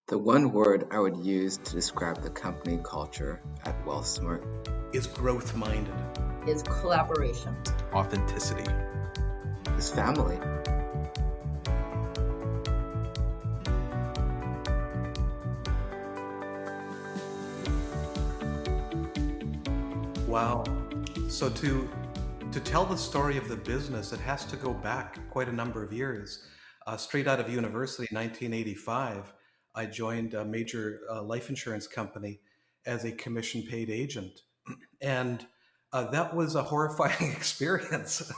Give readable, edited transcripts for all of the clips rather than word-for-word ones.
The one word I would use to describe the company culture at WealthSmart is growth-minded. Is collaboration. Authenticity. is family. Wow. So to tell the story of the business, it has to go back quite a number of years. Straight out of university, 1985, I joined a major life insurance company as a commission-paid agent. And that was a horrifying experience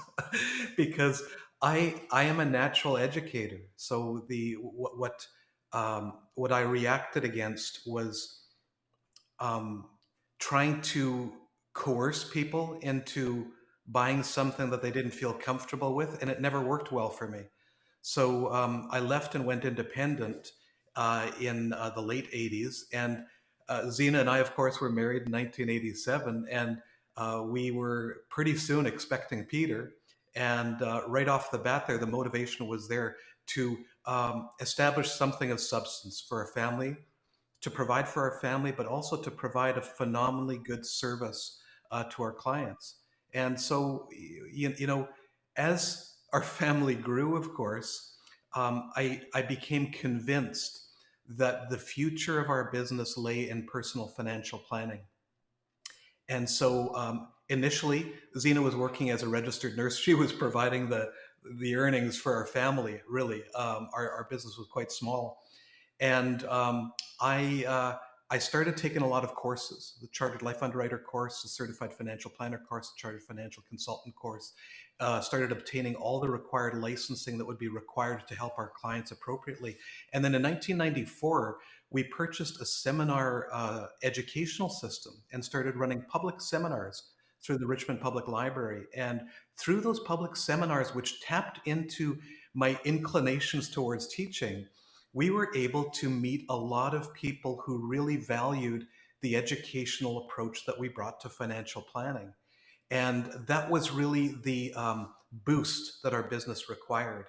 because I am a natural educator. So what I reacted against was trying to coerce people into buying something that they didn't feel comfortable with, and it never worked well for me. So I left and went independent in the late 80s. And Zena and I, of course, were married in 1987, and we were pretty soon expecting Peter. And right off the bat there, the motivation was there to establish something of substance for a family, to provide for our family, but also to provide a phenomenally good service to our clients. And so, as our family grew, of course, I became convinced that the future of our business lay in personal financial planning. And so initially, Zena was working as a registered nurse. She was providing the earnings for our family, really. Our business was quite small. And I started taking a lot of courses: the Chartered Life Underwriter course, the Certified Financial Planner course, the Chartered Financial Consultant course. Started obtaining all the required licensing that would be required to help our clients appropriately. And then in 1994, we purchased a seminar educational system and started running public seminars through the Richmond Public Library. And through those public seminars, which tapped into my inclinations towards teaching, we were able to meet a lot of people who really valued the educational approach that we brought to financial planning. And that was really the boost that our business required.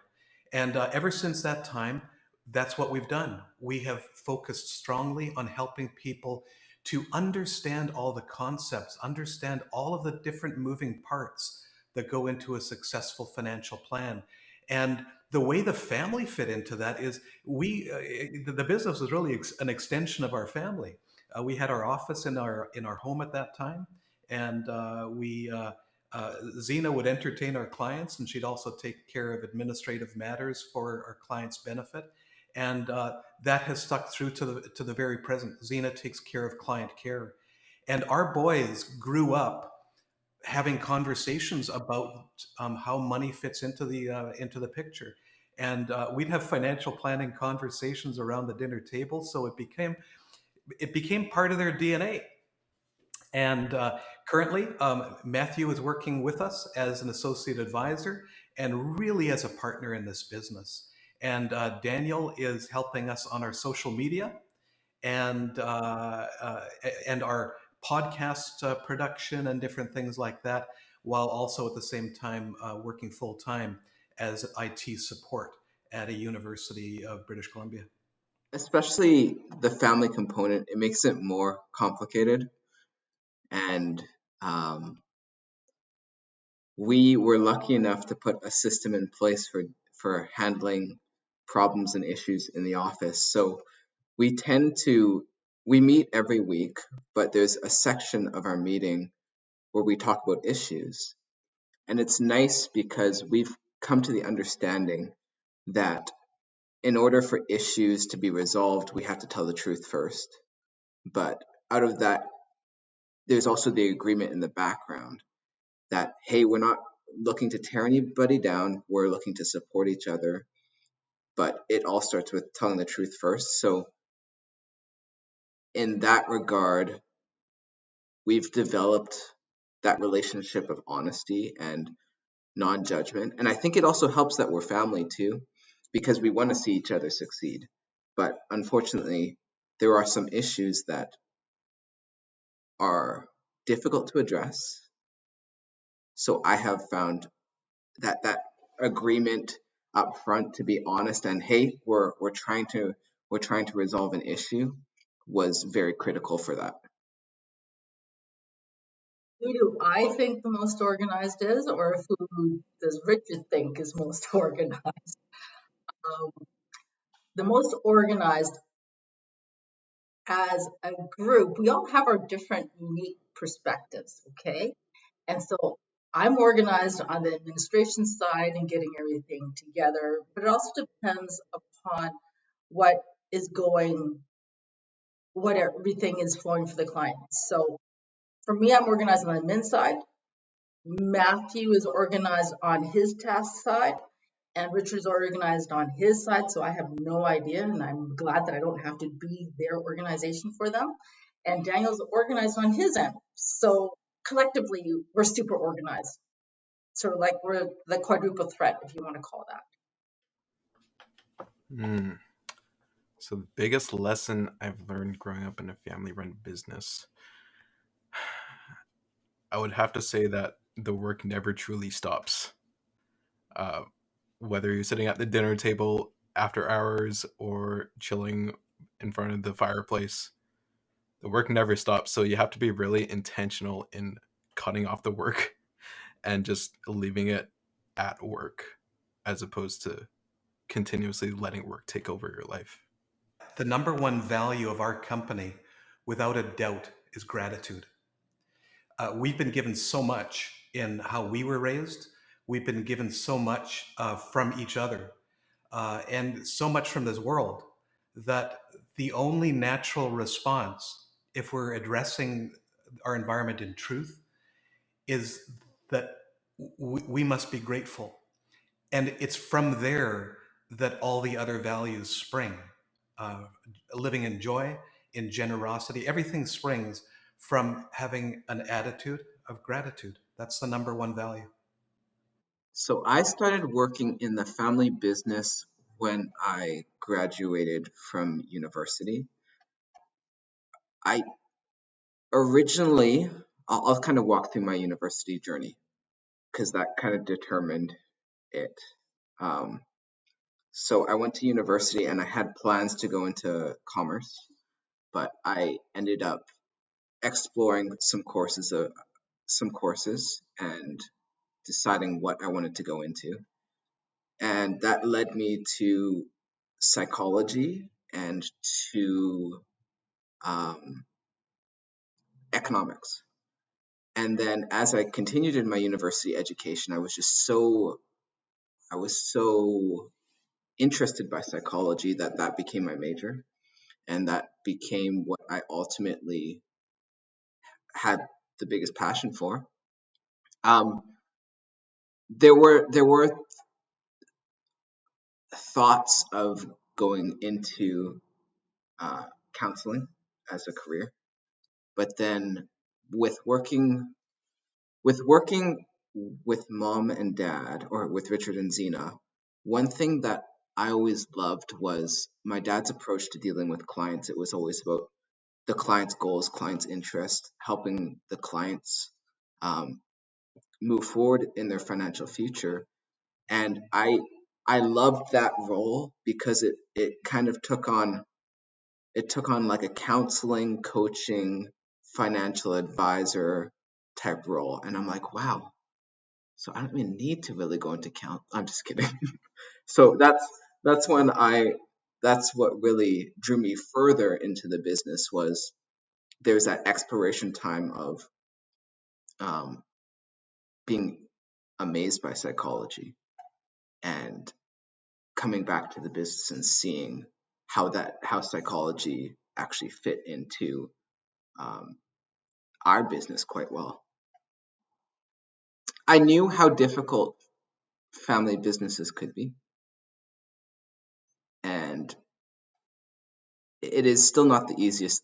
And ever since that time, that's what we've done. We have focused strongly on helping people to understand all the concepts, understand all of the different moving parts that go into a successful financial plan. And the way the family fit into that is the business was really an extension of our family. We had our office in our home at that time, and Zena would entertain our clients, and she'd also take care of administrative matters for our clients' benefit. And that has stuck through to the very present. Zena takes care of client care, and our boys grew up having conversations about how money fits into the picture. And we'd have financial planning conversations around the dinner table, so it became part of their DNA. And currently, Matthew is working with us as an associate advisor and really as a partner in this business. And Daniel is helping us on our social media and our podcast production and different things like that, while also at the same time working full time as IT support at a University of British Columbia. Especially the family component, it makes it more complicated. And we were lucky enough to put a system in place for handling problems and issues in the office. So we meet every week, but there's a section of our meeting where we talk about issues. And it's nice because we've come to the understanding that in order for issues to be resolved, we have to tell the truth first. But out of that, there's also the agreement in the background that, hey, we're not looking to tear anybody down, we're looking to support each other. But it all starts with telling the truth first. So in that regard, we've developed that relationship of honesty and non-judgment. And I think it also helps that we're family too, because we want to see each other succeed. But unfortunately, there are some issues that are difficult to address. So I have found that agreement up front to be honest and, hey, we're trying to we're trying to resolve an issue was very critical for that. Who do I think the most organized is, or who does Richard think is most organized? Um, the most organized as a group, we all have our different unique perspectives, okay? And so I'm organized on the administration side and getting everything together, but it also depends upon what is going, what everything is flowing for the clients. So for me, I'm organized on the admin side. Matthew is organized on his task side, and Richard's organized on his side. So I have no idea, and I'm glad that I don't have to be their organization for them. And Daniel's organized on his end. So collectively, we're super organized. Sort of like we're the quadruple threat, if you want to call that. Mm. So the biggest lesson I've learned growing up in a family-run business, I would have to say that the work never truly stops. Uh, whether you're sitting at the dinner table after hours or chilling in front of the fireplace, the work never stops. So you have to be really intentional in cutting off the work and just leaving it at work as opposed to continuously letting work take over your life. The number one value of our company, without a doubt, is gratitude. We've been given so much in how we were raised. We've been given so much from each other and so much from this world that the only natural response, if we're addressing our environment in truth, is that we must be grateful. And it's from there that all the other values spring. Uh, Living in joy, in generosity, everything springs from having an attitude of gratitude. That's the number one value. So I started working in the family business when I graduated from university. I originally, I'll kind of walk through my university journey because that kind of determined it. Um, so I went to university and I had plans to go into commerce, but I ended up exploring some courses and deciding what I wanted to go into. And that led me to psychology and to um, economics. And then as I continued in my university education, I was so interested by psychology that that became my major, and that became what I ultimately had the biggest passion for. Um, there were thoughts of going into uh, counseling as a career, but then with working working with mom and dad, or with Richard and Zena, one thing that I always loved was my dad's approach to dealing with clients. It was always about the client's goals, client's interest, helping the clients um, move forward in their financial future. And I loved that role because it kind of took on like a counseling, coaching, financial advisor type role. And I'm like, wow, so I don't even need to really go into count. I'm just kidding. So that's when I that's what really drew me further into the business was there's that exploration time of um, being amazed by psychology and coming back to the business and seeing how psychology actually fit into um, our business quite well. I knew how difficult family businesses could be, and it is still not the easiest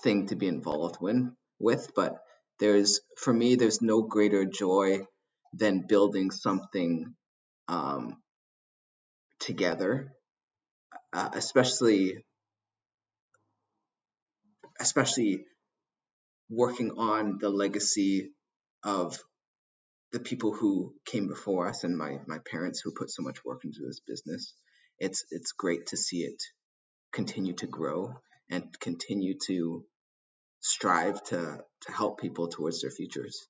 thing to be involved with, but for me, there's no greater joy than building something um, together, especially working on the legacy of the people who came before us and my parents who put so much work into this business. It's great to see it continue to grow and continue to strive to help people towards their futures.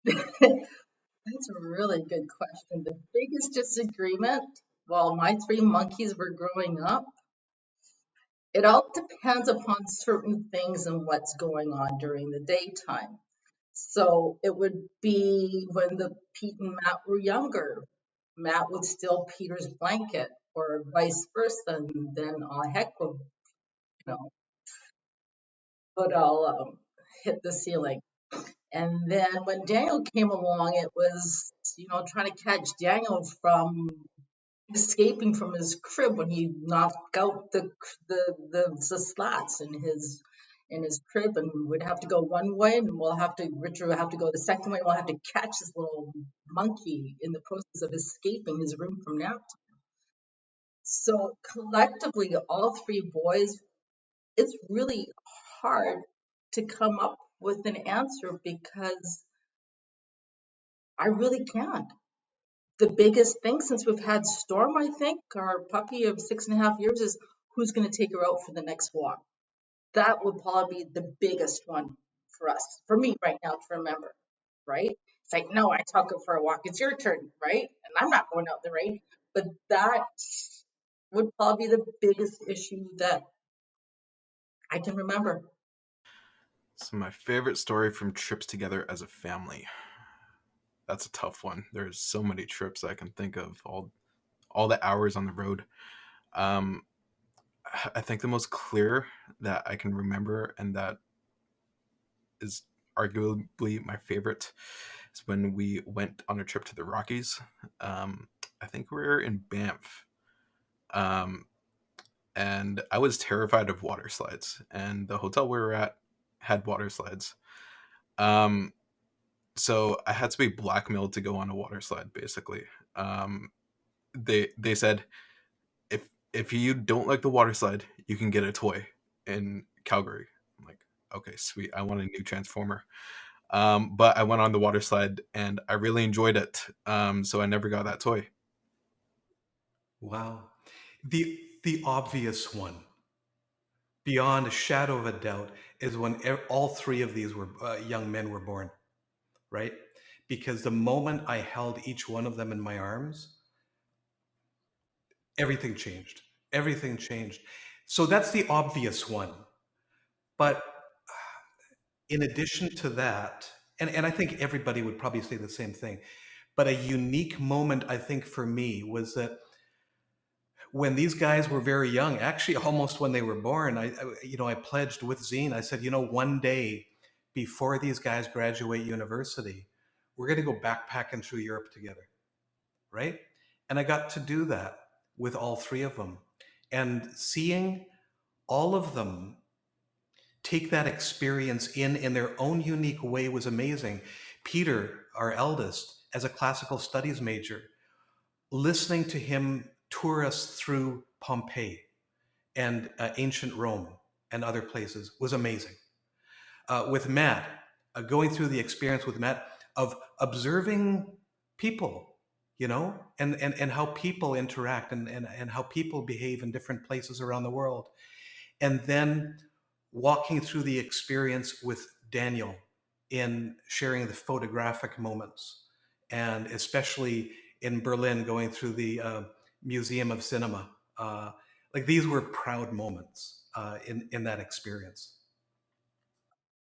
That's a really good question. The biggest disagreement while my three monkeys were growing up, it all depends upon certain things and what's going on during the daytime. So it would be when the Pete and Matt were younger. Matt would steal Peter's blanket, or vice versa, and then heck would, you know, would all hit the ceiling. And then when Daniel came along, it was, trying to catch Daniel from escaping from his crib when he knocked out the slats in his crib, and would have to go one way, and Richard will have to go the second way. We'll have to catch this little monkey in the process of escaping his room from nap. So collectively, all three boys, it's really hard to come up with an answer because I really can't. The biggest thing since we've had Storm, I think, our puppy of 6.5 years, is who's going to take her out for the next walk. That would probably be the biggest one for us, for me right now to remember, right? It's like, no, I took her for a walk. It's your turn, right? And I'm not going out in the rain. But that would probably be the biggest issue that I can remember. So my favorite story from trips together as a family. That's a tough one. There's so many trips I can think of, all the hours on the road. Um, I think the most clear that I can remember, and that is arguably my favorite, is when we went on a trip to the Rockies. I think we were in Banff. Um, and I was terrified of water slides, and the hotel we were at had water slides. Um, so I had to be blackmailed to go on a water slide, basically. Um, they said, if you don't like the water slide, you can get a toy in Calgary. I'm like, okay, sweet. I want a new Transformer. But I went on the water slide and I really enjoyed it. So I never got that toy. Wow. The obvious one, beyond a shadow of a doubt, is when all three of these were young men were born, right? Because the moment I held each one of them in my arms, everything changed. Everything changed. So that's the obvious one. But in addition to that, and I think everybody would probably say the same thing, but a unique moment I think for me was that when these guys were very young, actually almost when they were born, I pledged with Zine. I said, one day before these guys graduate university, we're going to go backpacking through Europe together, right? And I got to do that with all three of them, and seeing all of them take that experience in their own unique way was amazing. Peter, our eldest, as a classical studies major, listening to him tour us through Pompeii and ancient Rome and other places was amazing. With Matt, going through the experience with Matt of observing people, and how people interact, and how people behave in different places around the world. And then walking through the experience with Daniel in sharing the photographic moments, and especially in Berlin, going through the Museum of Cinema. Like, these were proud moments in that experience.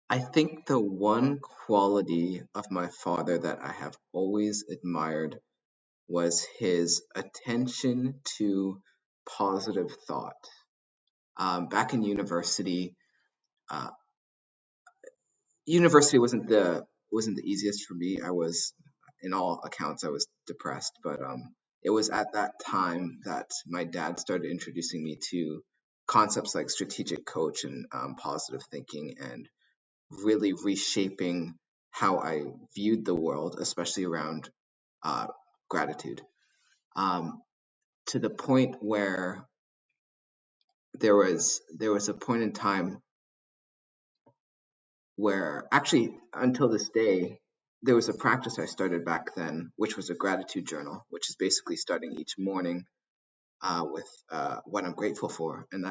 I think the one quality of my father that I have always admired was his attention to positive thought. Back in university, uh, university wasn't the easiest for me. I was, in all accounts, I was depressed, but it was at that time that my dad started introducing me to concepts like strategic coach and positive thinking, and really reshaping how I viewed the world, especially around uh, gratitude. Um, to the point where there was a point in time where, actually, until this day, there was a practice I started back then, which was a gratitude journal, which is basically starting each morning with what I'm grateful for, and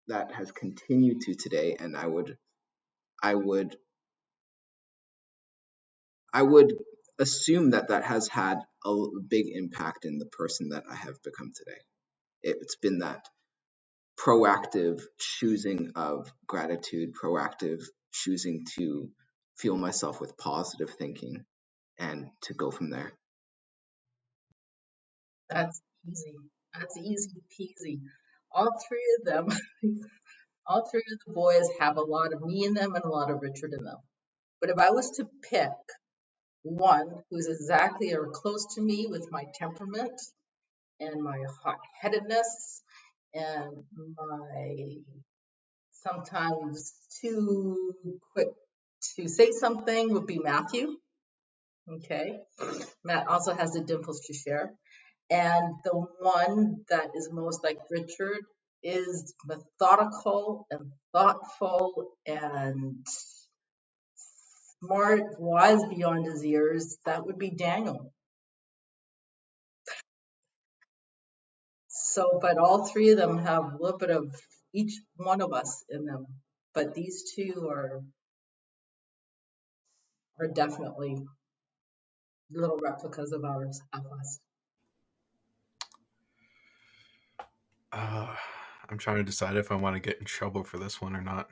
that has continued to today. And I would I would assume that that has had a big impact in the person that I have become today. It's been that proactive choosing of gratitude, proactive choosing to fuel myself with positive thinking and to go from there. That's easy. That's easy peasy. All three of them, all three of the boys have a lot of me in them and a lot of Richard in them. But if I was to pick one who's exactly or close to me with my temperament and my hot-headedness and my sometimes too quick to say something would be Matthew. Okay. Matt also has the dimples to share. And the one that is most like Richard is methodical and thoughtful and smart, wise beyond his years. That would be Daniel. So, but all three of them have a little bit of each one of us in them. But these two are definitely little replicas of ours, of us. Uh, I'm trying to decide if I want to get in trouble for this one or not.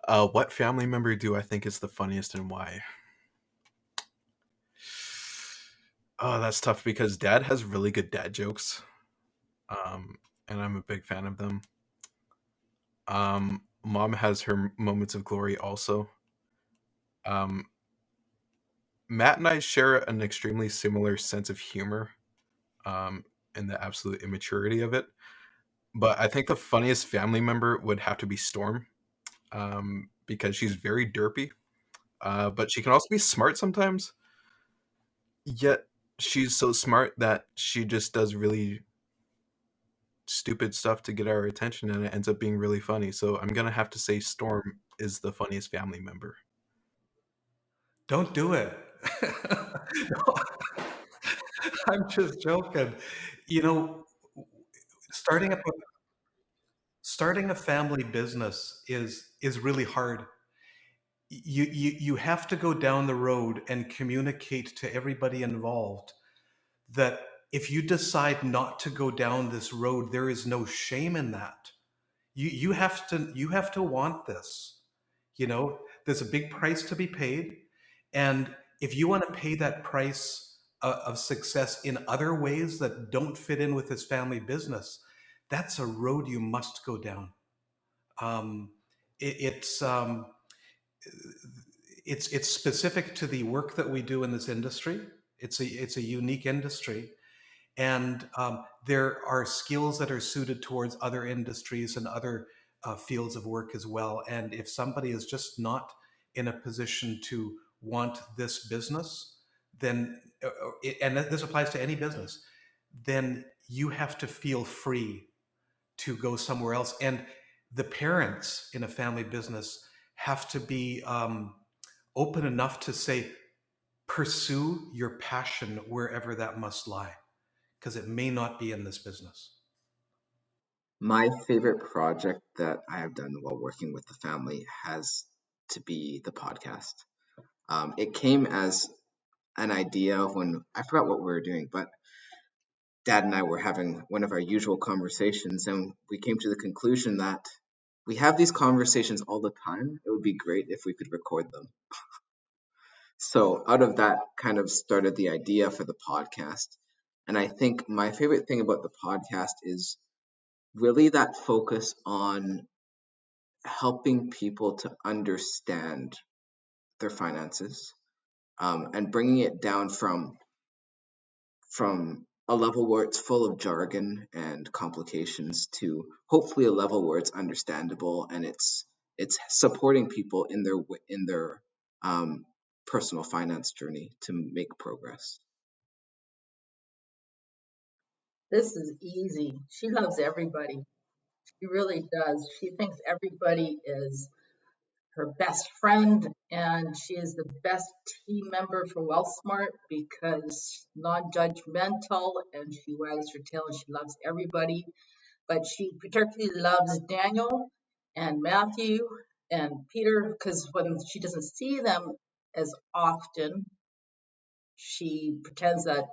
What family member do I think is the funniest and why? Oh, that's tough because Dad has really good dad jokes, um, and I'm a big fan of them. Mom has her moments of glory also. Um, Matt and I share an extremely similar sense of humor, um, and the absolute immaturity of it. But I think the funniest family member would have to be Storm, because she's very derpy, but she can also be smart sometimes. Yet she's so smart that she just does really stupid stuff to get our attention, and it ends up being really funny. So I'm gonna have to say Storm is the funniest family member. Don't do it. I'm just joking. You know, starting a starting a family business is really hard. You have to go down the road and communicate to everybody involved that if you decide not to go down this road, there is no shame in that. You have to want this. You know, there's a big price to be paid, and if you want to pay that price of success in other ways that don't fit in with this family business, that's a road you must go down. Um, it, it's um, it's specific to the work that we do in this industry. It's a unique industry, and there are skills that are suited towards other industries and other fields of work as well. And if somebody is just not in a position to want this business, then and this applies to any business, then you have to feel free to go somewhere else. And the parents in a family business have to be open enough to say, pursue your passion wherever that must lie, because it may not be in this business. My favorite project that I have done while working with the family has to be the podcast. It came as an idea when I forgot what we were doing, but Dad and I were having one of our usual conversations, and we came to the conclusion that we have these conversations all the time. It would be great if we could record them. So, out of that kind of started the idea for the podcast. And I think my favorite thing about the podcast is really that focus on helping people to understand their finances, and bringing it down from a level where it's full of jargon and complications to hopefully a level where it's understandable and it's supporting people in their um, personal finance journey to make progress. This is easy. She loves everybody. She really does. She thinks everybody is her best friend, and she is the best team member for WellSmart because non-judgmental, and she wags her tail and she loves everybody. But she particularly loves Daniel and Matthew and Peter because when she doesn't see them as often, she pretends that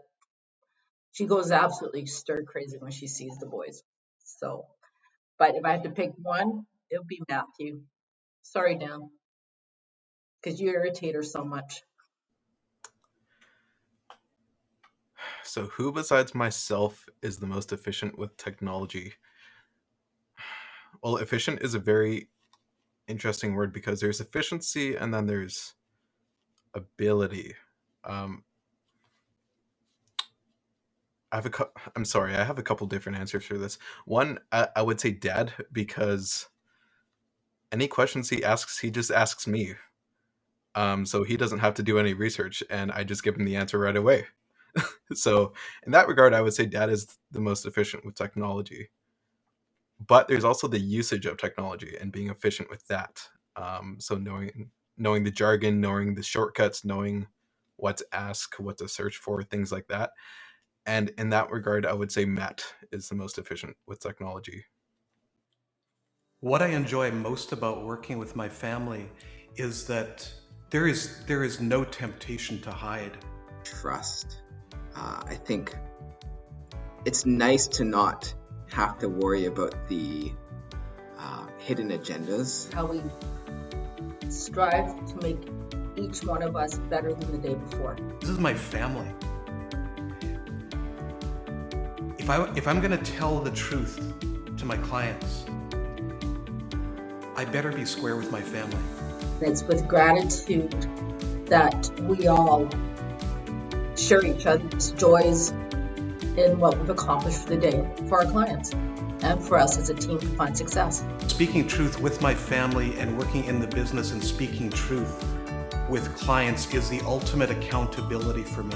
she goes absolutely stir crazy when she sees the boys. So, but if I had to pick one, it would be Matthew. Sorry, Dan, because you irritate her so much. So, who besides myself is the most efficient with technology? Well, efficient is a very interesting word because there's efficiency and then there's ability. Um, I'm sorry, I have a couple different answers for this. One, I would say Dad, because any questions he asks, he just asks me. So he doesn't have to do any research, and I just give him the answer right away. So in that regard, I would say Dad is the most efficient with technology. But there's also the usage of technology and being efficient with that. So knowing the jargon, knowing the shortcuts, knowing what to ask, what to search for, things like that. And in that regard, I would say Matt is the most efficient with technology. What I enjoy most about working with my family is that there is no temptation to hide. Trust. I think it's nice to not have to worry about the hidden agendas. How we strive to make each one of us better than the day before. This is my family. If I'm going to tell the truth to my clients, I better be square with my family. It's with gratitude that we all share each other's joys in what we've accomplished for the day for our clients and for us as a team to find success. Speaking truth with my family and working in the business and speaking truth with clients is the ultimate accountability for me.